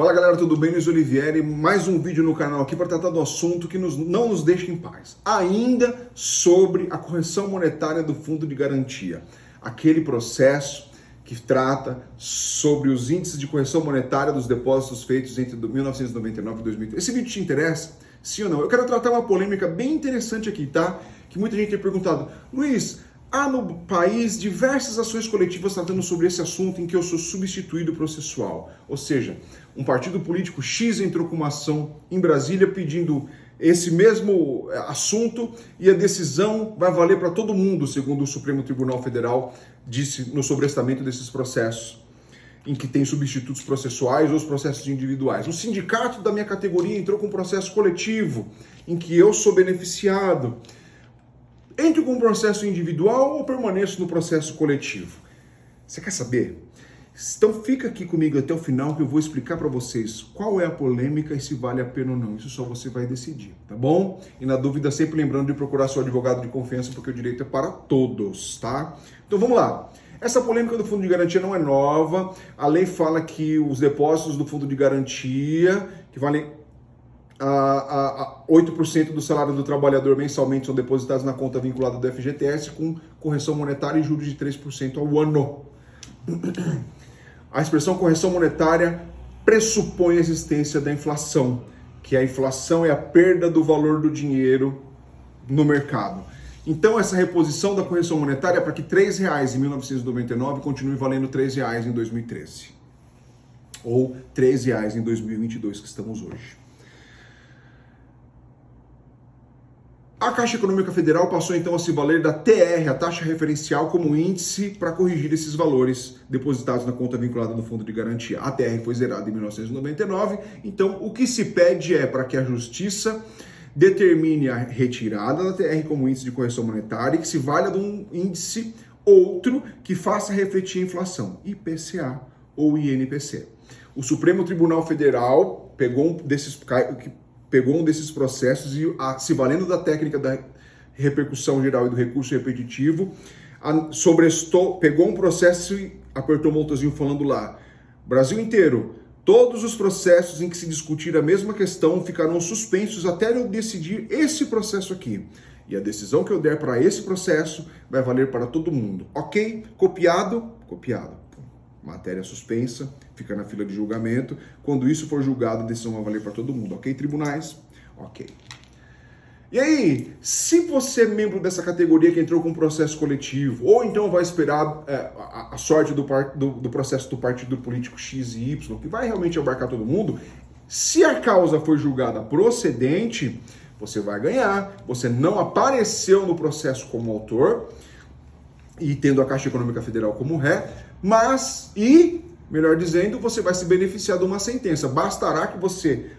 Fala galera, tudo bem? Luiz Olivieri, mais um vídeo no canal aqui para tratar do assunto que não nos deixa em paz. Ainda sobre a correção monetária do Fundo de Garantia. Aquele processo que trata sobre os índices de correção monetária dos depósitos feitos entre 1999 e 2003. Esse vídeo te interessa? Sim ou não? Eu quero tratar uma polêmica bem interessante aqui, tá? Que muita gente tem perguntado. Luiz, há no país diversas ações coletivas tratando sobre esse assunto em que eu sou substituído processual. Ou seja, um partido político X entrou com uma ação em Brasília pedindo esse mesmo assunto e a decisão vai valer para todo mundo, segundo o Supremo Tribunal Federal disse no sobrestamento desses processos, em que tem substitutos processuais ou os processos individuais. Um sindicato da minha categoria entrou com um processo coletivo, em que eu sou beneficiado. Entro com um processo individual ou permaneço no processo coletivo? Você quer saber? Então fica aqui comigo até o final que eu vou explicar para vocês qual é a polêmica e se vale a pena ou não. Isso só você vai decidir, tá bom? E na dúvida, sempre lembrando de procurar seu advogado de confiança, porque o direito é para todos, tá? Então vamos lá. Essa polêmica do Fundo de Garantia não é nova. A lei fala que os depósitos do Fundo de Garantia, que valem 8% do salário do trabalhador mensalmente, são depositados na conta vinculada do FGTS com correção monetária e juros de 3% ao ano. A expressão correção monetária pressupõe a existência da inflação, que a inflação é a perda do valor do dinheiro no mercado. Então essa reposição da correção monetária é para que R$3 em 1999 continue valendo R$3 em 2013. Ou R$3 em 2022, que estamos hoje. A Caixa Econômica Federal passou então a se valer da TR, a taxa referencial, como índice para corrigir esses valores depositados na conta vinculada no Fundo de Garantia. A TR foi zerada em 1999, então o que se pede é para que a Justiça determine a retirada da TR como índice de correção monetária e que se valha de um índice outro que faça refletir a inflação, IPCA ou INPC. O Supremo Tribunal Federal pegou um desses processos e, se valendo da técnica da repercussão geral e do recurso repetitivo, pegou um processo e apertou um botãozinho falando lá: Brasil inteiro, todos os processos em que se discutir a mesma questão ficarão suspensos até eu decidir esse processo aqui. E a decisão que eu der para esse processo vai valer para todo mundo. Ok? Copiado? Copiado. Matéria suspensa, fica na fila de julgamento. Quando isso for julgado, a decisão vai valer para todo mundo. Ok, tribunais? Ok. E aí, se você é membro dessa categoria que entrou com um processo coletivo, ou então vai esperar a sorte do processo do partido político X e Y, que vai realmente abarcar todo mundo, se a causa for julgada procedente, você vai ganhar. Você não apareceu no processo como autor, e tendo a Caixa Econômica Federal como ré, melhor dizendo, você vai se beneficiar de uma sentença. Bastará que você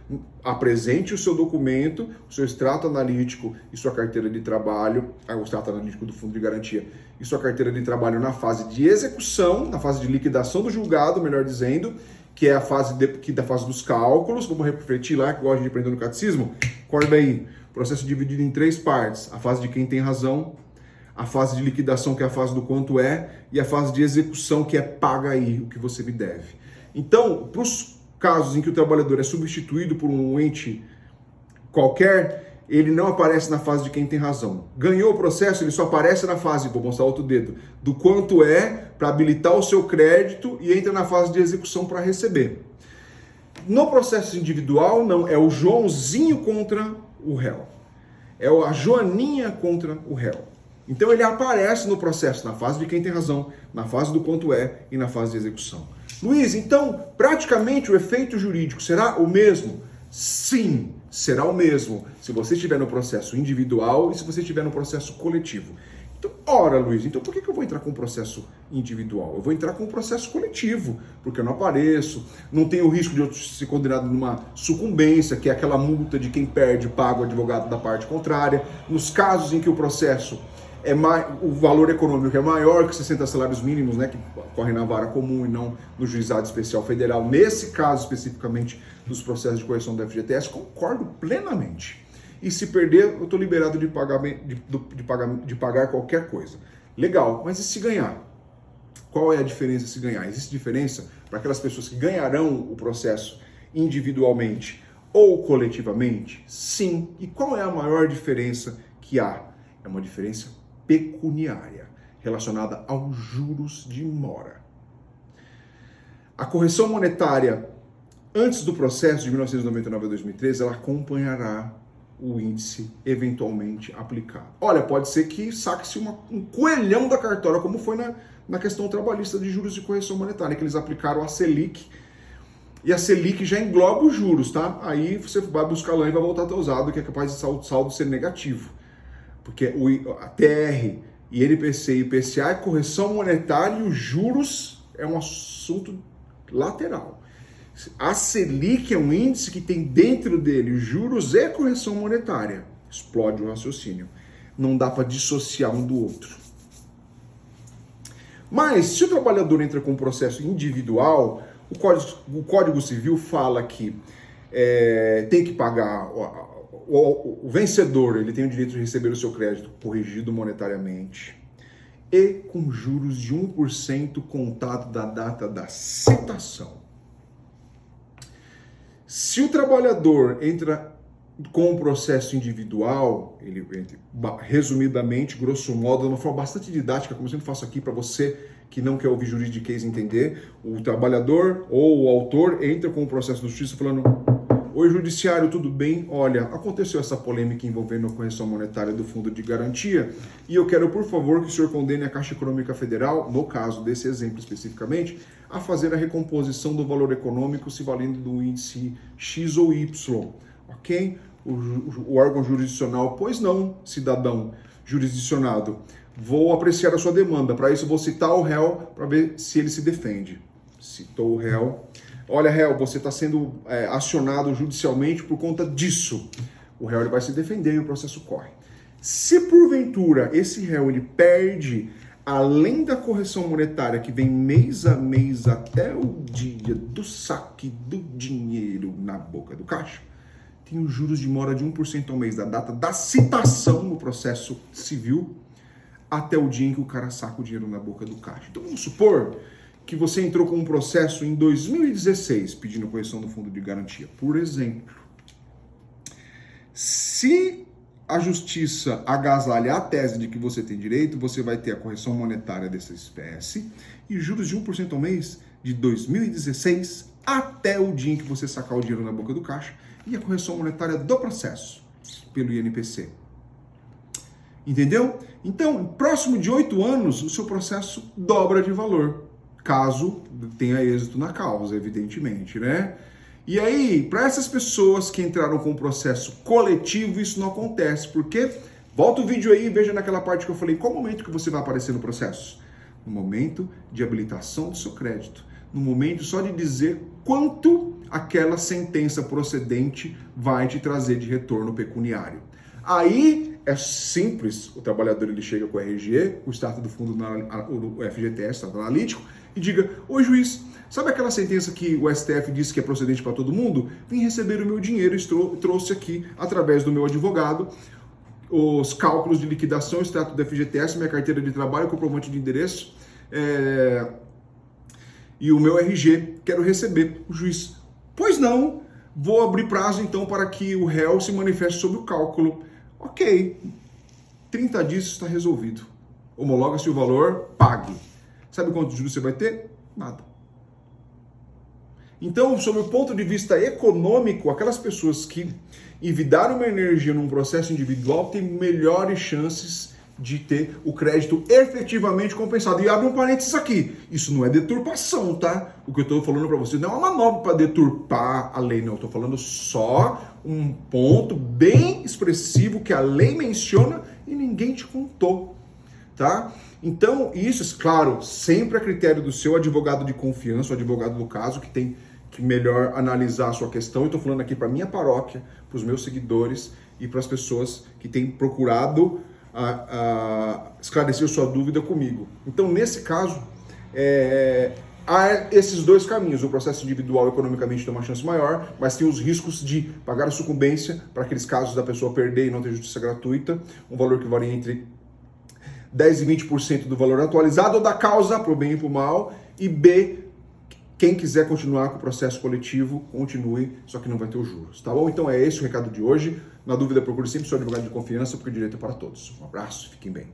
apresente o seu documento, o seu extrato analítico e sua carteira de trabalho, o extrato analítico do Fundo de Garantia e sua carteira de trabalho na fase de execução, na fase de liquidação do julgado, melhor dizendo, que é a fase da fase dos cálculos. Vamos refletir lá, que igual a gente aprendeu no catecismo. Acorda aí, processo dividido em 3 partes: a fase de quem tem razão, a fase de liquidação, que é a fase do quanto é, e a fase de execução, que é paga aí o que você me deve. Então, para os casos em que o trabalhador é substituído por um ente qualquer, ele não aparece na fase de quem tem razão. Ganhou o processo, ele só aparece na fase, vou mostrar outro dedo, do quanto é, para habilitar o seu crédito, e entra na fase de execução para receber. No processo individual, não, é o Joãozinho contra o réu. É a Joaninha contra o réu. Então ele aparece no processo, na fase de quem tem razão, na fase do quanto é e na fase de execução. Luiz, então praticamente o efeito jurídico será o mesmo? Sim, será o mesmo se você estiver no processo individual e se você estiver no processo coletivo. Então, ora, Luiz, então por que eu vou entrar com um processo individual? Eu vou entrar com um processo coletivo, porque eu não apareço, não tenho o risco de eu ser condenado numa sucumbência, que é aquela multa de quem perde paga o advogado da parte contrária. Nos casos em que o processo o valor econômico é maior que 60 salários mínimos, né, que correm na vara comum e não no juizado especial federal, nesse caso especificamente dos processos de correção do FGTS, concordo plenamente. E se perder, eu estou liberado de pagar qualquer coisa. Legal, mas e se ganhar? Qual é a diferença se ganhar? Existe diferença para aquelas pessoas que ganharão o processo individualmente ou coletivamente? Sim. E qual é a maior diferença que há? É uma diferença pecuniária, relacionada aos juros de mora. A correção monetária, antes do processo de 1999 a 2013, ela acompanhará o índice eventualmente aplicado. Olha, pode ser que saque-se um coelhão da cartola, como foi na questão trabalhista de juros de correção monetária, que eles aplicaram a Selic, e a Selic já engloba os juros, tá? Aí você vai buscar lá e vai voltar a ter usado, que é capaz de saldo ser negativo. Porque a TR, INPC e IPCA é correção monetária e os juros é um assunto lateral. A Selic é um índice que tem dentro dele os juros e correção monetária. Explode o raciocínio. Não dá para dissociar um do outro. Mas se o trabalhador entra com um processo individual, o Código Civil fala que tem que pagar, o vencedor ele tem o direito de receber o seu crédito corrigido monetariamente e com juros de 1% contado da data da citação. Se o trabalhador entra com um processo individual, ele resumidamente, grosso modo, de uma forma bastante didática, como eu sempre faço aqui para você que não quer ouvir juridiquês entender, o trabalhador ou o autor entra com um processo de justiça falando: oi, judiciário, tudo bem? Olha, aconteceu essa polêmica envolvendo a correção monetária do Fundo de Garantia e eu quero, por favor, que o senhor condene a Caixa Econômica Federal, no caso desse exemplo especificamente, a fazer a recomposição do valor econômico se valendo do índice X ou Y, ok? O órgão jurisdicional: pois não, cidadão jurisdicionado, vou apreciar a sua demanda. Para isso, vou citar o réu para ver se ele se defende. Citou o réu. Olha, réu, você está sendo acionado judicialmente por conta disso. O réu ele vai se defender e o processo corre. Se porventura esse réu ele perde, além da correção monetária que vem mês a mês até o dia do saque do dinheiro na boca do caixa, tem os juros de mora de 1% ao mês da data da citação no processo civil até o dia em que o cara saca o dinheiro na boca do caixa. Então vamos supor que você entrou com um processo em 2016 pedindo correção do fundo de garantia. Por exemplo, se a justiça agasalhar a tese de que você tem direito, você vai ter a correção monetária dessa espécie e juros de 1% ao mês de 2016 até o dia em que você sacar o dinheiro na boca do caixa e a correção monetária do processo pelo INPC. Entendeu? Então, próximo de 8 anos, o seu processo dobra de valor, caso tenha êxito na causa, evidentemente, né? E aí, para essas pessoas que entraram com o processo coletivo, isso não acontece, porque, volta o vídeo aí e veja naquela parte que eu falei, qual momento que você vai aparecer no processo? No momento de habilitação do seu crédito, no momento só de dizer quanto aquela sentença procedente vai te trazer de retorno pecuniário. Aí é simples, o trabalhador ele chega com o RG, o status do fundo, o FGTS, Estado Analítico, e diga: oi juiz, sabe aquela sentença que o STF disse que é procedente para todo mundo? Vim receber o meu dinheiro e trouxe aqui, através do meu advogado, os cálculos de liquidação, o extrato do FGTS, minha carteira de trabalho, comprovante de endereço e o meu RG, quero receber. O juiz: pois não, vou abrir prazo então para que o réu se manifeste sobre o cálculo. Ok, 30 dias está resolvido. Homologa-se o valor, pague. Sabe quantos juros você vai ter? Nada. Então, sob o ponto de vista econômico, aquelas pessoas que envidaram uma energia num processo individual têm melhores chances de ter o crédito efetivamente compensado. E abre um parênteses aqui, isso não é deturpação, tá? O que eu estou falando para vocês não é uma manobra para deturpar a lei, não. Eu estou falando só um ponto bem expressivo que a lei menciona e ninguém te contou, tá? Então, isso, claro, sempre a critério do seu advogado de confiança, o advogado do caso, que tem que melhor analisar a sua questão. Eu estou falando aqui para minha paróquia, para os meus seguidores e para as pessoas que têm procurado esclarecer sua dúvida comigo. Então, nesse caso, há esses dois caminhos. O processo individual economicamente tem uma chance maior, mas tem os riscos de pagar a sucumbência para aqueles casos da pessoa perder e não ter justiça gratuita, um valor que varia entre 10% e 20% do valor atualizado da causa, para o bem e para o mal, e B, Quem quiser continuar com o processo coletivo, continue, só que não vai ter os juros, tá bom? Então é esse o recado de hoje. Na dúvida, procure sempre seu advogado de confiança, porque o direito é para todos. Um abraço, fiquem bem.